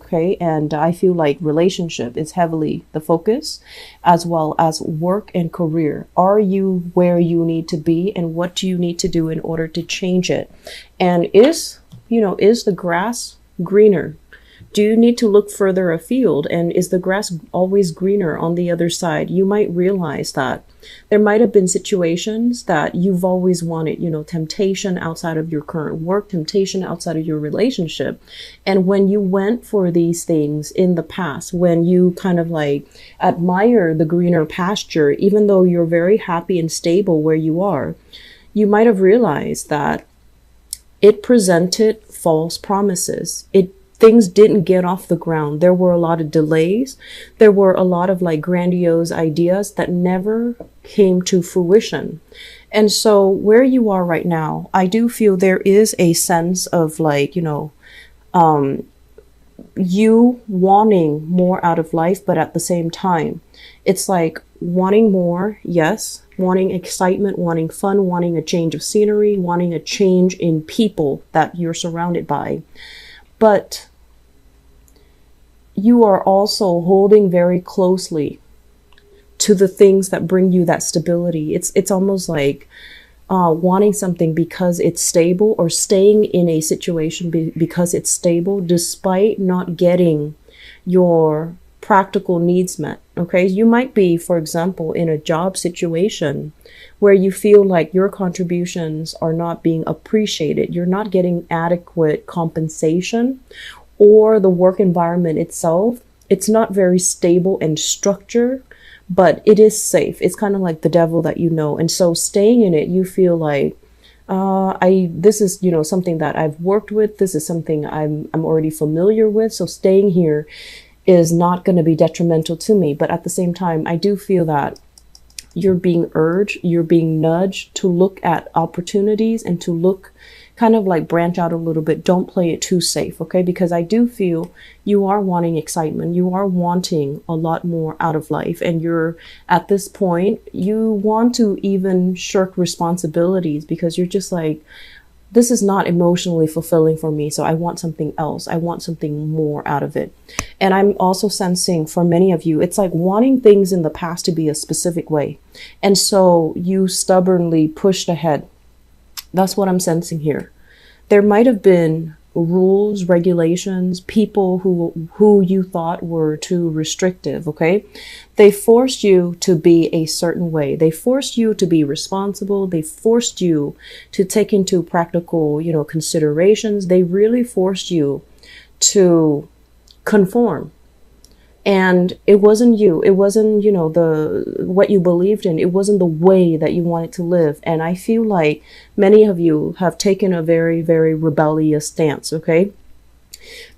Okay. And I feel like relationship is heavily the focus, as well as work and career. Are you where you need to be, and what do you need to do in order to change it? And is the grass greener? Do you need to look further afield? And is the grass always greener on the other side? You might realize that there might have been situations that you've always wanted, temptation outside of your current work, temptation outside of your relationship. And when you went for these things in the past, when you kind of like admire the greener pasture, even though you're very happy and stable where you are, you might have realized that it presented false promises. Things didn't get off the ground. There were a lot of delays. There were a lot of like grandiose ideas that never came to fruition. And so where you are right now, I do feel there is a sense of like, you wanting more out of life, but at the same time, it's like wanting more, yes, wanting excitement, wanting fun, wanting a change of scenery, wanting a change in people that you're surrounded by. But you are also holding very closely to the things that bring you that stability. It's almost like wanting something because it's stable, or staying in a situation because it's stable, despite not getting your practical needs met. Okay. You might be, for example, in a job situation where you feel like your contributions are not being appreciated. You're not getting adequate compensation, or the work environment itself, it's not very stable and structured, but it is safe. It's kind of like the devil that you know. And so staying in it, you feel like, this is, something that I've worked with. This is something I'm already familiar with. So staying here is not going to be detrimental to me. But at the same time, I do feel that you're being urged, you're being nudged to look at opportunities and to look kind of like branch out a little bit. Don't play it too safe. Okay. Because I do feel you are wanting excitement. You are wanting a lot more out of life. And you're at this point, you want to even shirk responsibilities because you're just like, this is not emotionally fulfilling for me. So I want something else. I want something more out of it. And I'm also sensing for many of you, it's like wanting things in the past to be a specific way. And so you stubbornly pushed ahead. That's what I'm sensing here. There might have been rules, regulations, people who you thought were too restrictive. Okay. They forced you to be a certain way. They forced you to be responsible. They forced you to take into practical, considerations. They really forced you to conform. And it wasn't you. It wasn't, what you believed in. It wasn't the way that you wanted to live. And I feel like many of you have taken a very, very rebellious stance. Okay.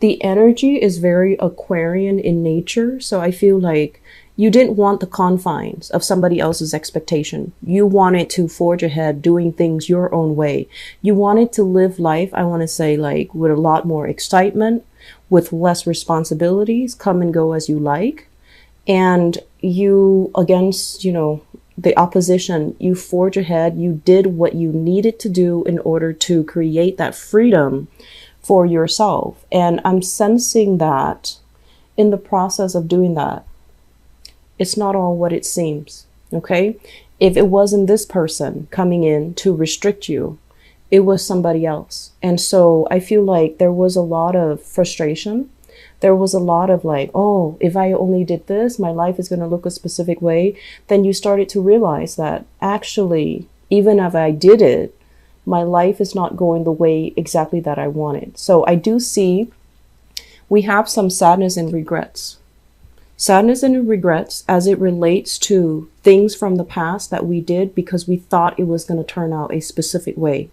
The energy is very Aquarian in nature. So I feel like you didn't want the confines of somebody else's expectation. You wanted to forge ahead, doing things your own way. You wanted to live life, I want to say, like with a lot more excitement, with less responsibilities, come and go as you like. And you, against, the opposition, you forge ahead. You did what you needed to do in order to create that freedom for yourself. And I'm sensing that in the process of doing that, it's not all what it seems. Okay. If it wasn't this person coming in to restrict you, it was somebody else. And so I feel like there was a lot of frustration. There was a lot of like, oh, if I only did this, my life is going to look a specific way. Then you started to realize that actually, even if I did it, my life is not going the way exactly that I wanted. So I do see we have some sadness and regrets. Sadness and regrets as it relates to things from the past that we did because we thought it was going to turn out a specific way.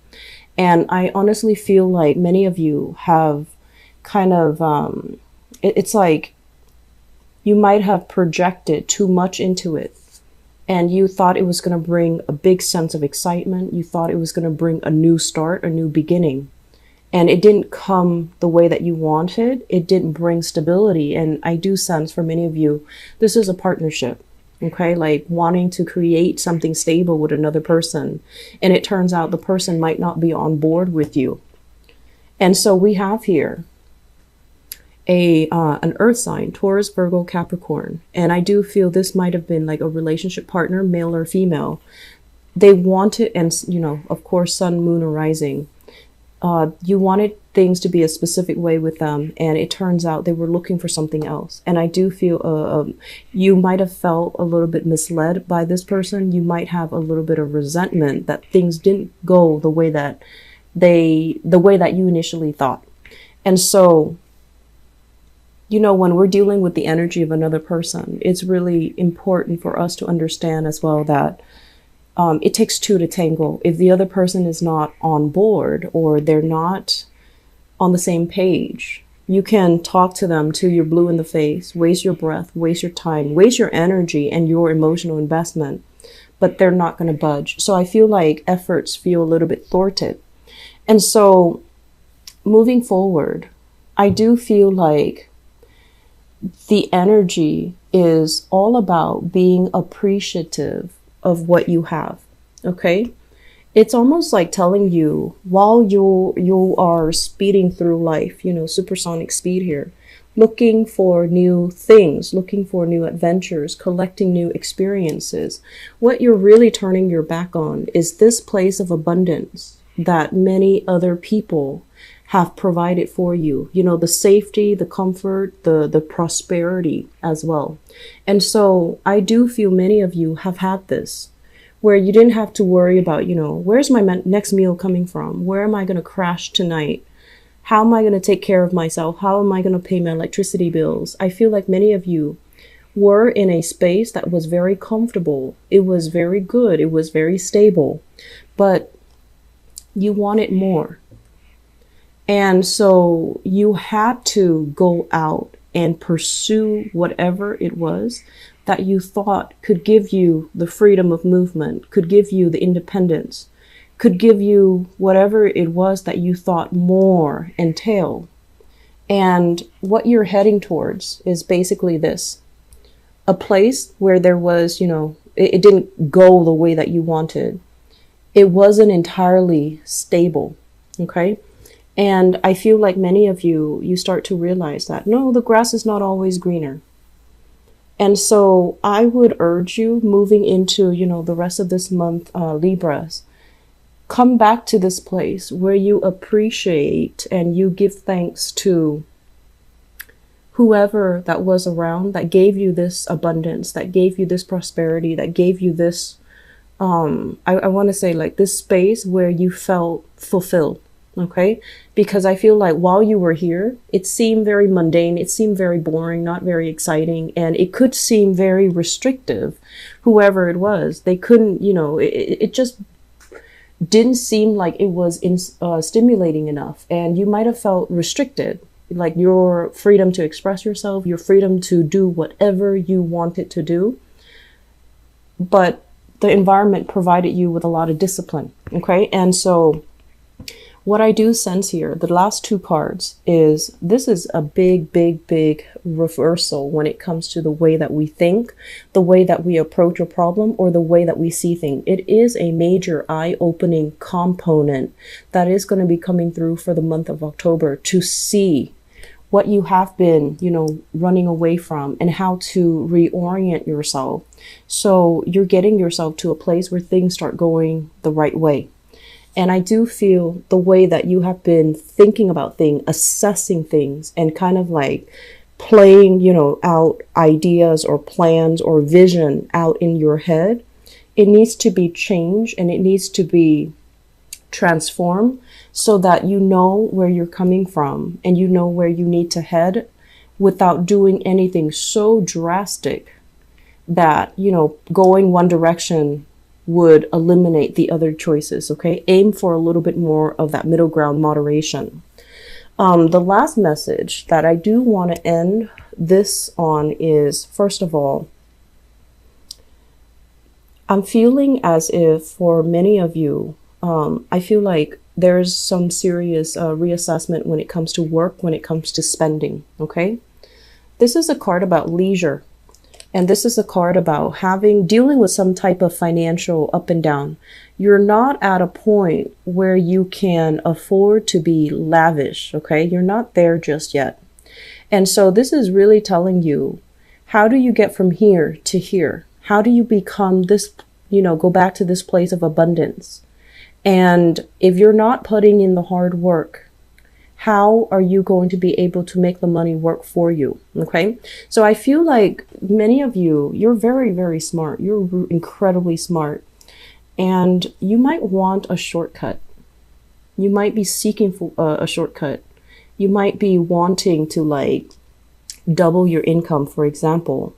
And I honestly feel like many of you have kind of, it's like you might have projected too much into it. And you thought it was going to bring a big sense of excitement. You thought it was going to bring a new start, a new beginning. And it didn't come the way that you wanted. It didn't bring stability. And I do sense for many of you, this is a partnership. Okay, like wanting to create something stable with another person. And it turns out the person might not be on board with you. And so we have here an earth sign, Taurus, Virgo, Capricorn. And I do feel this might have been like a relationship partner, male or female. They wanted, and of course, sun, moon, or rising. You wanted things to be a specific way with them, and it turns out they were looking for something else. And I do feel you might have felt a little bit misled by this person. You might have a little bit of resentment that things didn't go the way that you initially thought. And so, when we're dealing with the energy of another person, it's really important for us to understand as well that it takes two to tango. If the other person is not on board or they're not on the same page, you can talk to them till you're blue in the face, waste your breath, waste your time, waste your energy and your emotional investment, but they're not going to budge. So I feel like efforts feel a little bit thwarted. And so moving forward, I do feel like the energy is all about being appreciative of what you have. Okay. It's almost like telling you while you are speeding through life, supersonic speed here, looking for new things, looking for new adventures, collecting new experiences. What you're really turning your back on is this place of abundance that many other people have provided for you, the safety, the comfort, the prosperity as well. And so I do feel many of you have had this where you didn't have to worry about, where's my next meal coming from? Where am I going to crash tonight? How am I going to take care of myself? How am I going to pay my electricity bills? I feel like many of you were in a space that was very comfortable. It was very good. It was very stable, but you wanted more. And so you had to go out and pursue whatever it was that you thought could give you the freedom of movement, could give you the independence, could give you whatever it was that you thought more entailed. And what you're heading towards is basically this: a place where there was, it didn't go the way that you wanted. It wasn't entirely stable. Okay. And I feel like many of you start to realize that, no, the grass is not always greener. And so I would urge you moving into, the rest of this month, Libras, come back to this place where you appreciate and you give thanks to whoever that was around that gave you this abundance, that gave you this prosperity, that gave you this, I want to say like this space where you felt fulfilled. Okay, because I feel like while you were here, it seemed very mundane. It seemed very boring, not very exciting. And it could seem very restrictive. Whoever it was, they couldn't, it just didn't seem like it was stimulating enough. And you might have felt restricted, like your freedom to express yourself, your freedom to do whatever you wanted to do. But the environment provided you with a lot of discipline. Okay, and so what I do sense here, the last two cards, is this is a big, big, big reversal when it comes to the way that we think, the way that we approach a problem, or the way that we see things. It is a major eye-opening component that is going to be coming through for the month of October to see what you have been, running away from and how to reorient yourself. So you're getting yourself to a place where things start going the right way. And I do feel the way that you have been thinking about things, assessing things, and kind of like playing, out ideas or plans or vision out in your head, it needs to be changed and it needs to be transformed so that you know where you're coming from and you know where you need to head without doing anything so drastic that, going one direction would eliminate the other choices. Okay, aim for a little bit more of that middle ground, moderation. The last message that I do want to end this on is, first of all, I'm feeling as if for many of you, I feel like there's some serious reassessment when it comes to work, when it comes to spending. Okay, this is a card about leisure. And this is a card about dealing with some type of financial up and down. You're not at a point where you can afford to be lavish, okay? You're not there just yet. And so this is really telling you, how do you get from here to here? How do you become this, go back to this place of abundance? And if you're not putting in the hard work, how are you going to be able to make the money work for you? Okay. So I feel like many of you, you're very, very smart. You're incredibly smart. And you might want a shortcut. You might be seeking for a shortcut. You might be wanting to like double your income, for example.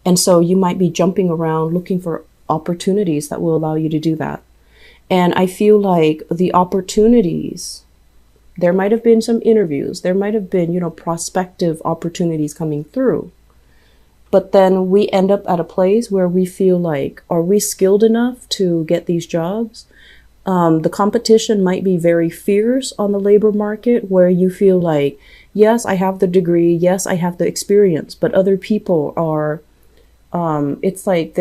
And so you might be jumping around looking for opportunities that will allow you to do that. And I feel like the opportunities, there might have been some interviews, there might have been, prospective opportunities coming through. But then we end up at a place where we feel like, are we skilled enough to get these jobs? The competition might be very fierce on the labor market, where you feel like, yes, I have the degree, yes, I have the experience, but other people are, it's like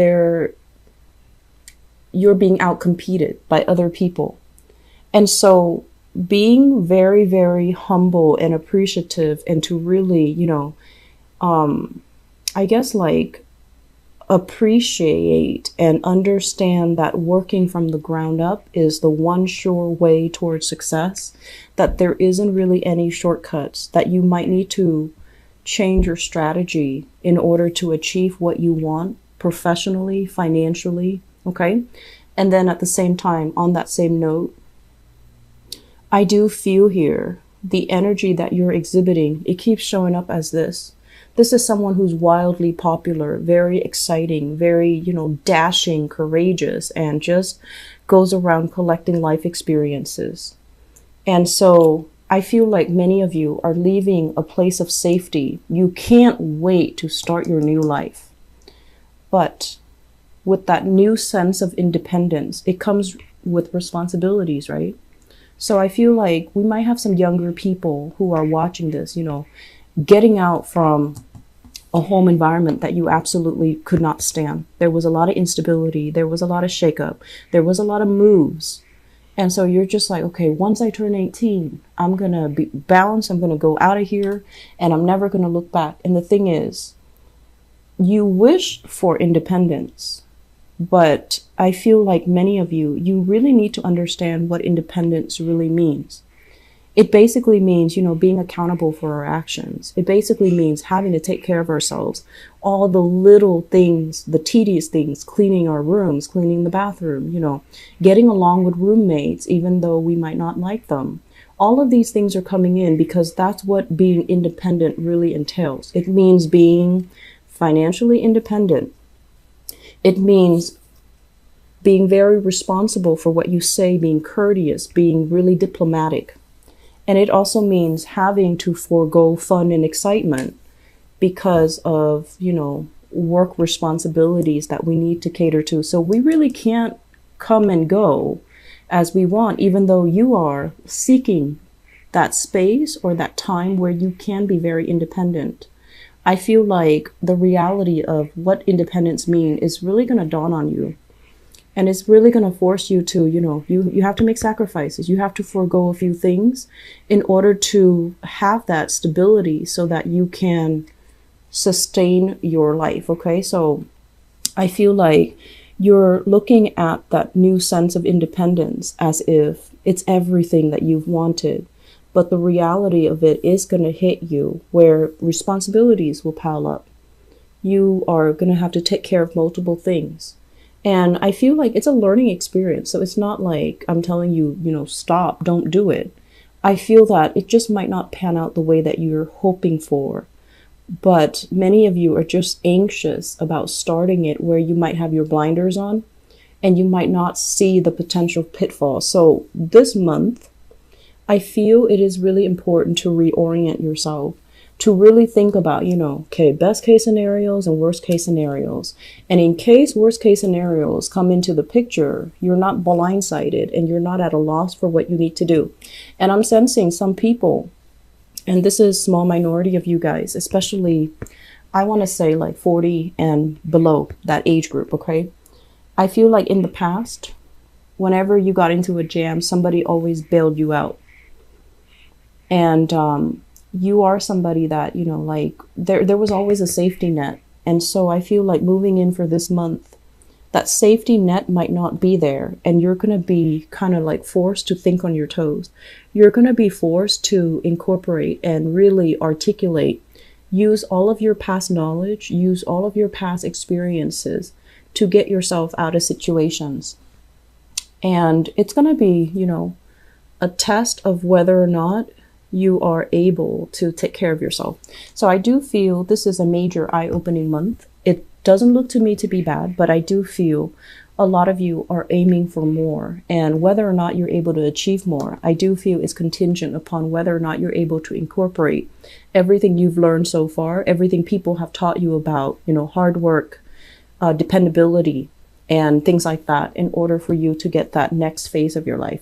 you're being outcompeted by other people. And so being very, very humble and appreciative, and to really, I guess like appreciate and understand that working from the ground up is the one sure way towards success, that there isn't really any shortcuts, that you might need to change your strategy in order to achieve what you want professionally, financially. Okay. And then at the same time, on that same note, I do feel here the energy that you're exhibiting, it keeps showing up as this. This is someone who's wildly popular, very exciting, very, dashing, courageous, and just goes around collecting life experiences. And so I feel like many of you are leaving a place of safety. You can't wait to start your new life. But with that new sense of independence, it comes with responsibilities, right? So I feel like we might have some younger people who are watching this, getting out from a home environment that you absolutely could not stand. There was a lot of instability. There was a lot of shakeup. There was a lot of moves. And so you're just like, okay, once I turn 18, I'm going to be balanced. I'm going to go out of here and I'm never going to look back. And the thing is, you wish for independence, but I feel like many of you, you really need to understand what independence really means. It basically means, being accountable for our actions. It basically means having to take care of ourselves. All the little things, the tedious things, cleaning our rooms, cleaning the bathroom, getting along with roommates, even though we might not like them. All of these things are coming in because that's what being independent really entails. It means being financially independent. It means being very responsible for what you say, being courteous, being really diplomatic. And it also means having to forego fun and excitement because of, work responsibilities that we need to cater to. So we really can't come and go as we want, even though you are seeking that space or that time where you can be very independent. I feel like the reality of what independence means is really going to dawn on you. And it's really going to force you to, you have to make sacrifices. You have to forego a few things in order to have that stability so that you can sustain your life. Okay. So I feel like you're looking at that new sense of independence as if it's everything that you've wanted. But the reality of it is going to hit you where responsibilities will pile up. You are going to have to take care of multiple things. And I feel like it's a learning experience. So it's not like I'm telling you, stop, don't do it. I feel that it just might not pan out the way that you're hoping for. But many of you are just anxious about starting it where you might have your blinders on and you might not see the potential pitfalls. So this month, I feel it is really important to reorient yourself, to really think about, best case scenarios and worst case scenarios. And in case worst case scenarios come into the picture, you're not blindsided and you're not at a loss for what you need to do. And I'm sensing some people, and this is a small minority of you guys, especially, I want to say like 40 and below, that age group, okay? I feel like in the past, whenever you got into a jam, somebody always bailed you out. And you are somebody that, like there was always a safety net. And so I feel like moving in for this month, that safety net might not be there, and you're going to be kind of like forced to think on your toes. You're going to be forced to incorporate and really articulate, use all of your past knowledge, use all of your past experiences to get yourself out of situations. And it's going to be, a test of whether or not you are able to take care of yourself. So I do feel this is a major eye-opening month. It doesn't look to me to be bad, but I do feel a lot of you are aiming for more. And whether or not you're able to achieve more, I do feel is contingent upon whether or not you're able to incorporate everything you've learned so far, everything people have taught you about, hard work, dependability, and things like that in order for you to get that next phase of your life.